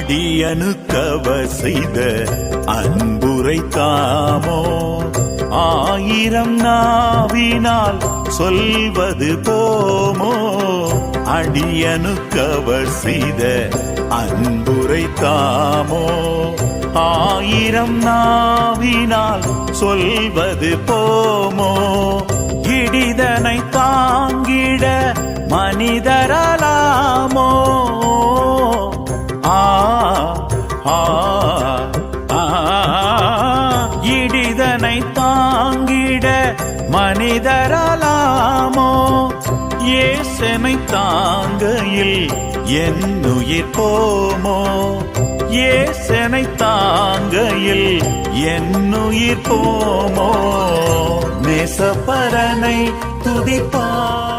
அடியனுக்கவர் செய்த அன்புரைத்தாமோ ஆயிரம் நாவினால் சொல்வது போமோ அடியனுக்கவர் செய்த அன்புரைத்தாமோ ஆயிரம் நாவினால் சொல்வது போமோ இடிதனை தாங்கிட மனிதரலாமோ இடிதனை தாங்கிட மனிதரலாமோ ஏசனை தாங்கையில் என்னுயிர் போமோ ஏசனை தாங்கையில் என்னுயிர் போமோ நேசப்பரனை துதிப்பார்